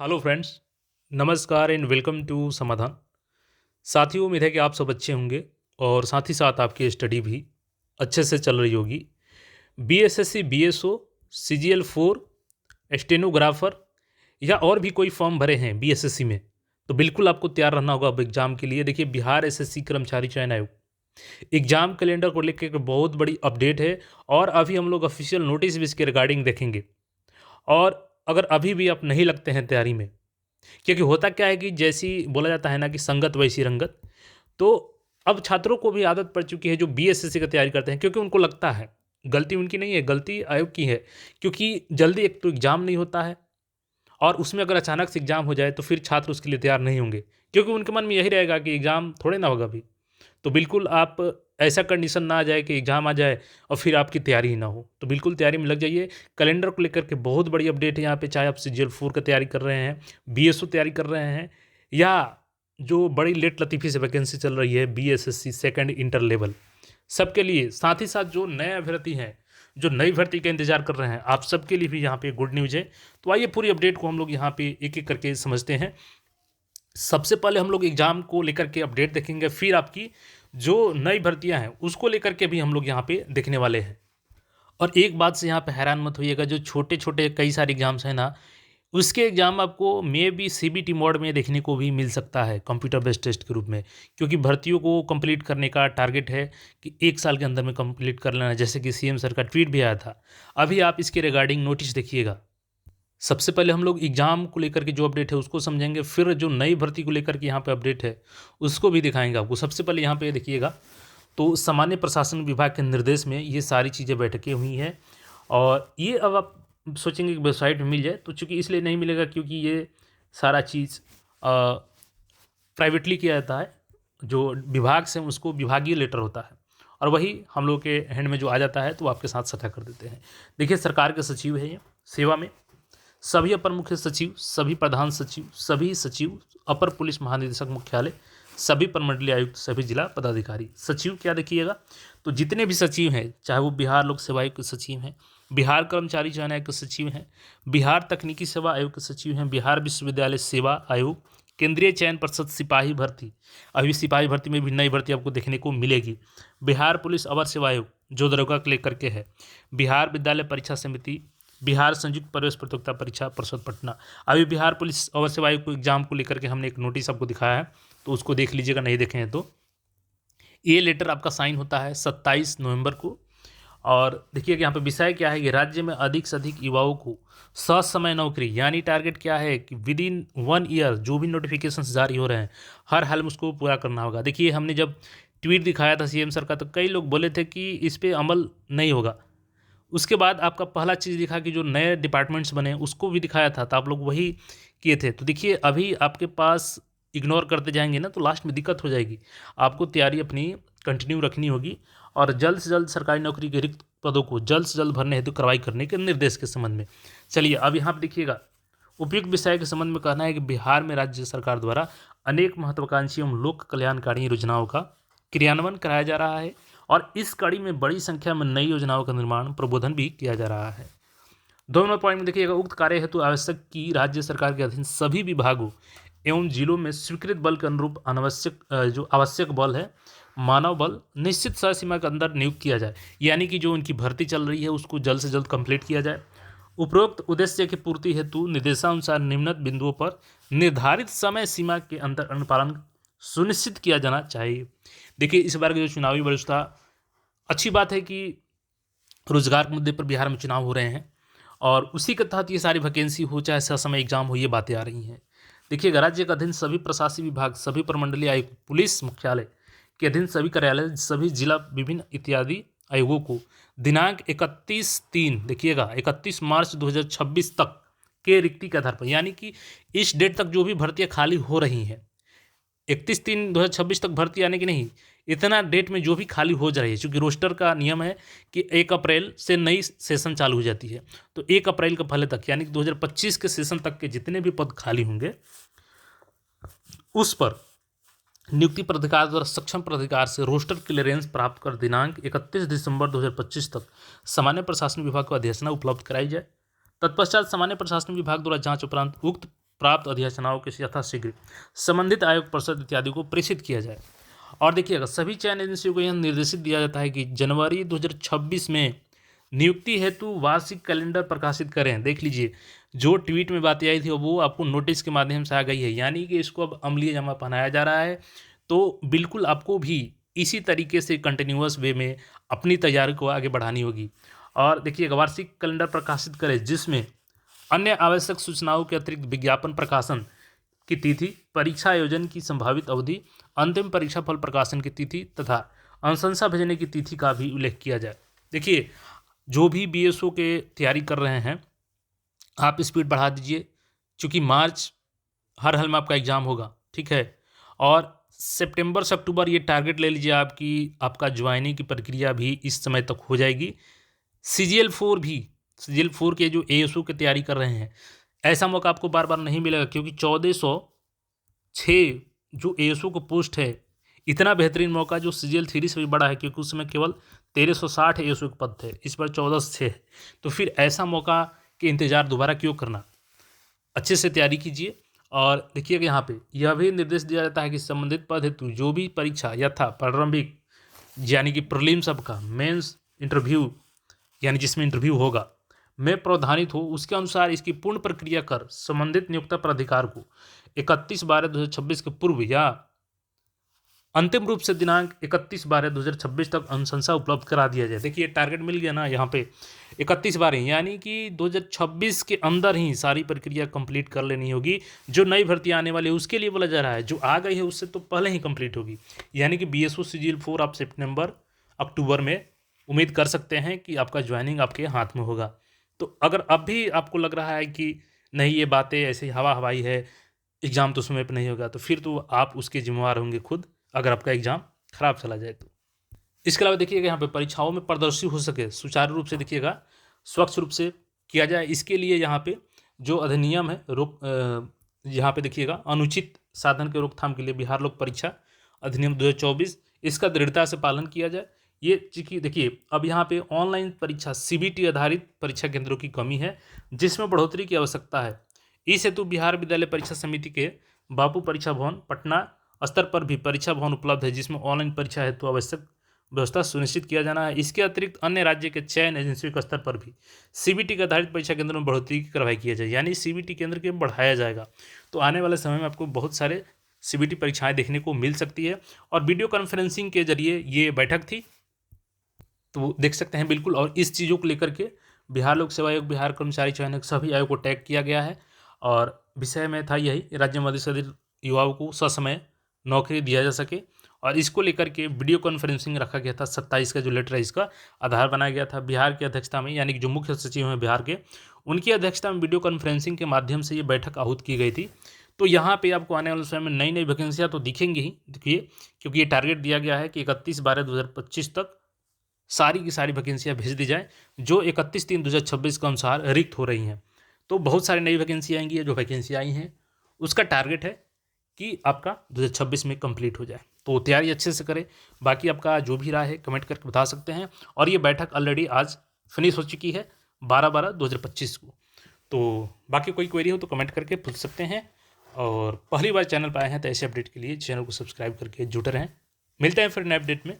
Hello friends, नमस्कार and welcome to समाधान। साथियों, उम्मीद है कि आप सब अच्छे होंगे और साथ ही साथ आपकी स्टडी भी अच्छे से चल रही होगी। बीएसएससी, बीएसओ, सीजीएल 4, स्टेनोग्राफर या और भी कोई फॉर्म भरे हैं बीएसएससी में, तो बिल्कुल आपको तैयार रहना होगा अब एग्जाम के लिए। देखिए, बिहार एसएससी कर्मचारी चयन आयोग एग्जाम कैलेंडर को लेकर एक बहुत बड़ी अपडेट है और अभी हम लोग ऑफिशियल नोटिस भी इसके रिगार्डिंग देखेंगे। और अगर अभी भी आप नहीं लगते हैं तैयारी में, क्योंकि होता क्या है कि जैसी बोला जाता है ना कि संगत वैसी रंगत, तो अब छात्रों को भी आदत पड़ चुकी है जो बीएसएससी की तैयारी करते हैं, क्योंकि उनको लगता है गलती उनकी नहीं है, गलती आयोग की है। क्योंकि जल्दी एक तो एग्ज़ाम नहीं होता है और उसमें अगर अचानक से एग्ज़ाम हो जाए तो फिर छात्र उसके लिए तैयार नहीं होंगे, क्योंकि उनके मन में यही रहेगा कि एग्ज़ाम थोड़े ना होगा अभी। तो बिल्कुल आप ऐसा कंडीशन ना आ जाए कि एग्ज़ाम आ जाए और फिर आपकी तैयारी ही ना हो, तो बिल्कुल तैयारी में लग जाइए। कैलेंडर को लेकर के बहुत बड़ी अपडेट है यहाँ पे, चाहे आप सीजीएल 4 का तैयारी कर रहे हैं, बीएसओ तैयारी कर रहे हैं, या जो बड़ी लेट लतीफ़ी से वैकेंसी चल रही है बीएसएससी सेकंड इंटर लेवल, सबके लिए। साथ ही साथ जो नए अभ्यर्थी हैं, जो नई भर्ती का इंतजार कर रहे हैं, आप सबके लिए भी यहाँ पे गुड न्यूज़ है। तो आइए पूरी अपडेट को हम लोग यहाँ पे एक एक करके समझते हैं। सबसे पहले हम लोग एग्ज़ाम को लेकर के अपडेट देखेंगे, फिर आपकी जो नई भर्तियां हैं उसको लेकर के भी हम लोग यहाँ पे देखने वाले हैं। और एक बात से यहाँ पे हैरान मत होइएगा, जो छोटे छोटे कई सारे एग्जाम्स हैं ना, उसके एग्ज़ाम आपको मे बी सीबीटी मोड में देखने को भी मिल सकता है, कंप्यूटर बेस्ड टेस्ट के रूप में। क्योंकि भर्तियों को कंप्लीट करने का टारगेट है कि 1 साल के अंदर में कंप्लीट कर लेना है, जैसे कि सीएम सर का ट्वीट भी आया था। अभी आप इसके रिगार्डिंग नोटिस देखिएगा। सबसे पहले हम लोग एग्ज़ाम को लेकर के जो अपडेट है उसको समझेंगे, फिर जो नई भर्ती को लेकर के यहाँ पे अपडेट है उसको भी दिखाएंगे आपको। सबसे पहले यहाँ पे देखिएगा, तो सामान्य प्रशासन विभाग के निर्देश में ये सारी चीज़ें बैठकें हुई हैं। और ये अब आप सोचेंगे कि वेबसाइट में मिल जाए, तो चूँकि इसलिए नहीं मिलेगा क्योंकि ये सारा चीज़ प्राइवेटली किया जाता है। जो विभाग से उसको विभागीय लेटर होता है और वही हम लोग के हैंड में जो आ जाता है तो वो आपके साथ साझा कर देते हैं। देखिए, सरकार के सचिव है ये सेवा में, सभी अपर मुख्य सचिव, सभी प्रधान सचिव, सभी सचिव, अपर पुलिस महानिदेशक मुख्यालय, सभी प्रमंडलीय आयुक्त, सभी जिला पदाधिकारी। सचिव क्या देखिएगा, तो जितने भी सचिव हैं, चाहे वो बिहार लोक सेवा आयोग के सचिव हैं, बिहार कर्मचारी चयन आयोग के सचिव हैं, बिहार तकनीकी सेवा आयोग के सचिव हैं, बिहार विश्वविद्यालय सेवा आयोग, केंद्रीय चयन परिषद सिपाही भर्ती, अभी सिपाही भर्ती में भी नई भर्ती आपको देखने को मिलेगी, बिहार पुलिस अवर सेवा आयोग जो दरोगा को लेकर के है, बिहार विद्यालय परीक्षा समिति, बिहार संयुक्त प्रवेश प्रतियोगिता परीक्षा परिषद पटना। अभी बिहार पुलिस अवर सेवा आयोग को एग्जाम को लेकर के हमने एक नोटिस आपको दिखाया है, तो उसको देख लीजिएगा, नहीं देखे हैं तो। ये लेटर आपका साइन होता है 27 नवंबर को। और देखिए कि यहाँ पे विषय क्या है कि राज्य में अधिक से अधिक युवाओं को ससमय नौकरी, यानी टारगेट क्या है कि विद इन 1 ईयर जो भी नोटिफिकेशन जारी हो रहे हैं हर हाल में उसको पूरा करना होगा। देखिए, हमने जब ट्वीट दिखाया था सीएम सर का, तो कई लोग बोले थे कि इस पर अमल नहीं होगा। उसके बाद आपका पहला चीज़ दिखा कि जो नए डिपार्टमेंट्स बने उसको भी दिखाया था, तो आप लोग वही किए थे। तो देखिए, अभी आपके पास इग्नोर करते जाएंगे ना तो लास्ट में दिक्कत हो जाएगी। आपको तैयारी अपनी कंटिन्यू रखनी होगी और जल्द से जल्द सरकारी नौकरी के रिक्त पदों को जल्द से जल्द भरने हेतु कार्रवाई करने के निर्देश के संबंध में। चलिए, अब यहाँ पर देखिएगा, उपयुक्त विषय के संबंध में कहना है कि बिहार में राज्य सरकार द्वारा अनेक महत्वाकांक्षी एवं लोक कल्याणकारी योजनाओं का क्रियान्वयन कराया जा रहा है और इस कड़ी में बड़ी संख्या में नई योजनाओं का निर्माण प्रबोधन भी किया जा रहा है। 2 नंबर पॉइंट में देखिएगा, उक्त कार्य हेतु आवश्यक कि राज्य सरकार के अधीन सभी विभागों एवं जिलों में स्वीकृत बल के अनुरूप अनावश्यक जो आवश्यक बल है, मानव बल निश्चित समय सीमा के अंदर नियुक्त किया जाए, यानी कि जो उनकी भर्ती चल रही है उसको जल्द से जल्द कंप्लीट किया जाए। उपरोक्त उद्देश्य की पूर्ति हेतु निर्देशानुसार निम्नलिखित बिंदुओं पर निर्धारित समय सीमा के अंदर अनुपालन सुनिश्चित किया जाना चाहिए। देखिए, इस बार के जो चुनावी वर्ष था, अच्छी बात है कि रोजगार के मुद्दे पर बिहार में चुनाव हो रहे हैं और उसी के तहत ये सारी वैकेंसी हो चाहे ससमय एग्जाम हो, ये बातें आ रही हैं। देखिएगा, राज्य के अधीन सभी प्रशासनिक विभाग, सभी प्रमंडलीय आयुक्त, पुलिस मुख्यालय के अधीन सभी कार्यालय, सभी जिला विभिन्न इत्यादि आयोगों को दिनांक 31/3 देखिएगा 31 मार्च 2026 तक के रिक्ति के आधार पर, यानी कि इस डेट तक जो भी भर्तियां खाली हो रही हैं, 31/3/2026 तक भर्ती आने की नहीं, इतना डेट में जो भी खाली हो जा रही है, क्योंकि रोस्टर का नियम है कि 1 अप्रैल से नई सेशन चालू हो जाती है, तो 1 अप्रैल के पहले तक, यानी कि 2025 के सेशन तक के जितने भी पद खाली होंगे उस पर नियुक्ति प्राधिकार द्वारा सक्षम प्राधिकार से रोस्टर क्लियरेंस प्राप्त कर दिनांक 31 दिसंबर 2025 तक सामान्य प्रशासन विभाग को अधिसूचना उपलब्ध कराई जाए। तत्पश्चात सामान्य प्रशासन विभाग द्वारा जांच उपरांत उक्त प्राप्त अधिसूचनाओं के यथाशीघ्र संबंधित आयोग परिषद इत्यादि को प्रेषित किया जाए। और देखिएगा सभी चयन एजेंसियों को यह निर्देशित दिया जाता है कि जनवरी 2026 में नियुक्ति हेतु वार्षिक कैलेंडर प्रकाशित करें। देख लीजिए, जो ट्वीट में बातें आई थी वो आपको नोटिस के माध्यम से आ गई है, यानी कि इसको अब अमलीय जमा पहनाया जा रहा है। तो बिल्कुल आपको भी इसी तरीके से कंटिन्यूअस वे में अपनी तैयारी को आगे बढ़ानी होगी। और देखिएगा वार्षिक कैलेंडर प्रकाशित करें जिसमें अन्य आवश्यक सूचनाओं के अतिरिक्त विज्ञापन प्रकाशन की तिथि, परीक्षा आयोजन की संभावित अवधि, अंतिम परीक्षा फल प्रकाशन की तिथि तथा अनुशंसा भेजने की तिथि का भी उल्लेख किया जाए। देखिए, जो भी बीएसओ के तैयारी कर रहे हैं आप स्पीड बढ़ा दीजिए, क्योंकि मार्च हर हाल में आपका एग्ज़ाम होगा, ठीक है। और सितंबर से अक्टूबर ये टारगेट ले लीजिए आपका ज्वाइनिंग की प्रक्रिया भी इस समय तक हो जाएगी। सीजीएल 4 के जो एएसओ की तैयारी कर रहे हैं, ऐसा मौका आपको बार बार नहीं मिलेगा, क्योंकि 1406 जो एएसओ को पोस्ट है, इतना बेहतरीन मौका जो सीजीएल 3 से भी बड़ा है, क्योंकि उसमें केवल 1360 एएसओ के पद थे, इस पर 1406 है। तो फिर ऐसा मौका के इंतज़ार दोबारा क्यों करना, अच्छे से तैयारी कीजिए। और देखिएगा यहाँ पे यह भी निर्देश दिया जाता है कि संबंधित पद हेतु जो भी परीक्षा यथा प्रारंभिक यानी कि प्रीलिम सबका, मेंस इंटरव्यू यानी जिसमें इंटरव्यू होगा में प्रावधानित हो, उसके अनुसार इसकी पूर्ण प्रक्रिया कर संबंधित नियोक्ता प्राधिकार को 31/12/2026 के पूर्व या अंतिम रूप से दिनांक 31/12/2026 तक अनुशंसा उपलब्ध करा दिया जाए। देखिए टारगेट मिल गया ना यहाँ पे 31/12, यानी कि 2026 के अंदर ही सारी प्रक्रिया कंप्लीट कर लेनी होगी। जो नई भर्ती आने वाली है उसके लिए बोला जा रहा है, जो आ गई है उससे तो पहले ही कंप्लीट होगी। यानी कि बीएसओ सीजीएल 4 आप सितंबर अक्टूबर में उम्मीद कर सकते हैं कि आपका ज्वाइनिंग आपके हाथ में होगा। तो अगर अब भी आपको लग रहा है कि नहीं ये बातें ऐसे हवा हवाई है, एग्ज़ाम तो समय पर नहीं होगा, तो फिर तो आप उसके जिम्मेवार होंगे खुद, अगर आपका एग्ज़ाम खराब चला जाए तो। इसके अलावा देखिएगा यहाँ पे परीक्षाओं में पारदर्शी हो सके, सुचारू रूप से देखिएगा स्वच्छ रूप से किया जाए, इसके लिए यहाँ पे जो अधिनियम है यहाँ पे देखिएगा अनुचित साधन के रोकथाम के लिए बिहार लोक परीक्षा अधिनियम 2024, इसका दृढ़ता से पालन किया जाए। ये चूँकि देखिए अब यहाँ पे ऑनलाइन परीक्षा सीबीटी आधारित परीक्षा केंद्रों की कमी है, जिसमें बढ़ोतरी की आवश्यकता है। इस हेतु बिहार विद्यालय परीक्षा समिति के बापू परीक्षा भवन पटना स्तर पर भी परीक्षा भवन उपलब्ध है, जिसमें ऑनलाइन परीक्षा हेतु आवश्यक व्यवस्था सुनिश्चित किया जाना है। इसके अतिरिक्त अन्य राज्य के चयन एजेंसियों के स्तर पर भी सीबीटी के आधारित परीक्षा केंद्रों में बढ़ोतरी की कार्रवाई किया जाए, यानी सीबीटी केंद्र के बढ़ाया जाएगा। तो आने वाले समय में आपको बहुत सारे सीबीटी परीक्षाएं देखने को मिल सकती है। और वीडियो कॉन्फ्रेंसिंग के जरिए ये बैठक थी, तो देख सकते हैं बिल्कुल। और इस चीज़ों को लेकर के बिहार लोक सेवा आयोग, बिहार कर्मचारी चयन आयोग सभी आयोग को टैग किया गया है। और विषय में था यही, राज्य में अधिक से अधिक युवाओं को ससमय नौकरी दिया जा सके। और इसको लेकर के वीडियो कॉन्फ्रेंसिंग रखा गया था। 27 का जो लेटर है इसका आधार बनाया गया था। बिहार की अध्यक्षता में, यानी कि जो मुख्य सचिव हैं बिहार के, उनकी अध्यक्षता में वीडियो कॉन्फ्रेंसिंग के माध्यम से ये बैठक आहूत की गई थी। तो यहाँ पे आपको आने वाले समय में नई नई वैकेंसियाँ तो दिखेंगी ही, देखिए, क्योंकि ये टारगेट दिया गया है कि 31/12/2025 तक सारी की सारी वैकेंसियाँ भेज दी जाएँ, जो 31/3/2026 के अनुसार रिक्त हो रही हैं। तो बहुत सारी नई वैकेंसी आएंगी। जो वैकेंसी आई हैं उसका टारगेट है कि आपका 2026 में कंप्लीट हो जाए। तो तैयारी अच्छे से करें। बाकी आपका जो भी राय है कमेंट करके बता सकते हैं। और ये बैठक ऑलरेडी आज फिनिश हो चुकी है 12/12/2025 को। तो बाकी कोई क्वेरी हो तो कमेंट करके पूछ सकते हैं। और पहली बार चैनल पर आए हैं तो ऐसे अपडेट के लिए चैनल को सब्सक्राइब करके जुटे रहें। मिलते हैं फिर नए अपडेट में।